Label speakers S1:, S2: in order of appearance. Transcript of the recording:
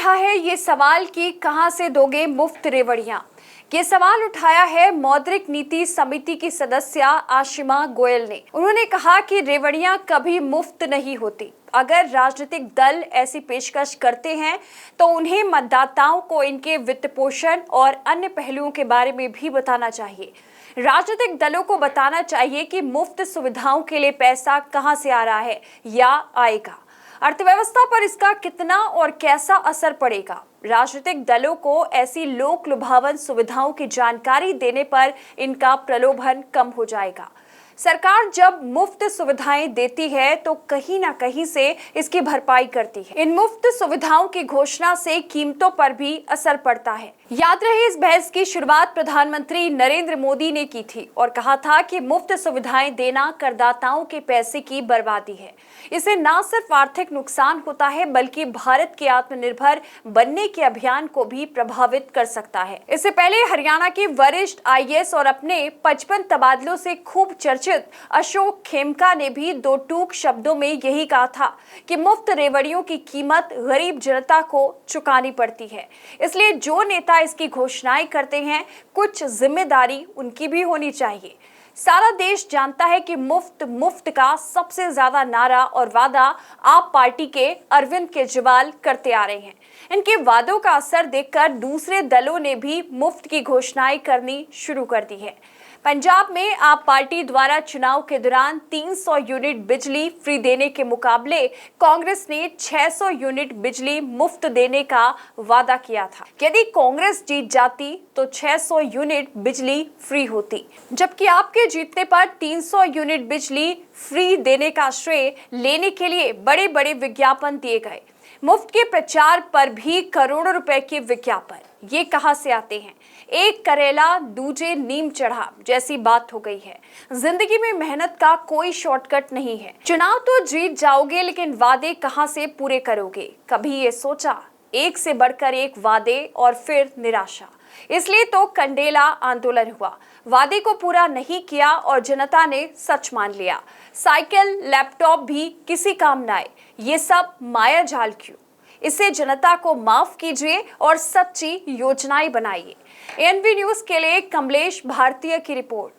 S1: उठा है ये सवाल कि कहां से दोगे मुफ्त रेवड़ियां। ये सवाल उठाया है मौद्रिक नीति समिति की सदस्य आशिमा गोयल ने। उन्होंने कहा कि रेवड़ियां कभी मुफ्त नहीं होती। अगर राजनीतिक दल ऐसी पेशकश करते हैं तो उन्हें मतदाताओं को इनके वित्त पोषण और अन्य पहलुओं के बारे में भी बताना चाहिए। राजनीतिक दलों को बताना चाहिए कि मुफ्त सुविधाओं के लिए पैसा कहां से आ रहा है या आएगा, अर्थव्यवस्था पर इसका कितना और कैसा असर पड़ेगा। राजनीतिक दलों को ऐसी लोक लुभावन सुविधाओं की जानकारी देने पर इनका प्रलोभन कम हो जाएगा। सरकार जब मुफ्त सुविधाएं देती है तो कहीं ना कहीं से इसकी भरपाई करती है। इन मुफ्त सुविधाओं की घोषणा से कीमतों पर भी असर पड़ता है। याद रहे, इस बहस की शुरुआत प्रधानमंत्री नरेंद्र मोदी ने की थी और कहा था कि मुफ्त सुविधाएं देना करदाताओं के पैसे की बर्बादी है। इससे न सिर्फ आर्थिक नुकसान होता है बल्कि भारत के आत्मनिर्भर बनने के अभियान को भी प्रभावित कर सकता है। इससे पहले हरियाणा के वरिष्ठ आईएएस और अपने 55 तबादलों से खूब चर्चित अशोक खेमका ने भी दो टूक शब्दों में यही कहा था कि मुफ्त रेवड़ियों की कीमत गरीब जनता को चुकानी पड़ती है। इसलिए जो नेता इसकी घोषणाएं करते हैं, कुछ जिम्मेदारी उनकी भी होनी चाहिए। सारा देश जानता है कि मुफ्त का सबसे ज्यादा नारा और वादा आप पार्टी के अरविंद केजरीवाल करते आ रहे हैं। इनके वादों का असर देखकर दूसरे दलों ने भी मुफ्त की घोषणाएं करनी शुरू कर दी है। पंजाब में आप पार्टी द्वारा चुनाव के दौरान 300 यूनिट बिजली फ्री देने के मुकाबले कांग्रेस ने 600 यूनिट बिजली मुफ्त देने का वादा किया था। यदि कांग्रेस जीत जाती तो 600 यूनिट बिजली फ्री होती, जबकि आपके जीतने पर 300 यूनिट बिजली फ्री देने का श्रेय लेने के लिए बड़े बड़े विज्ञापन दिए गए। मुफ्त के प्रचार पर भी करोड़ों रुपए के विज्ञापन, ये कहां से आते हैं? एक करेला दूजे नीम चढ़ा जैसी बात हो गई है। जिंदगी में मेहनत का कोई शॉर्टकट नहीं है। चुनाव तो जीत जाओगे लेकिन वादे कहां से पूरे करोगे? कभी ये सोचा? एक से बढ़कर एक वादे और फिर निराशा। इसलिए तो कंडेला आंदोलन हुआ। वादे को पूरा नहीं किया और जनता ने सच मान लिया। साइकिल, लैपटॉप भी किसी काम न आए। ये सब माया जाल क्यों? इसे जनता को माफ कीजिए और सच्ची योजनाएं बनाइए। एएनबी न्यूज के लिए कमलेश भारतीय की रिपोर्ट।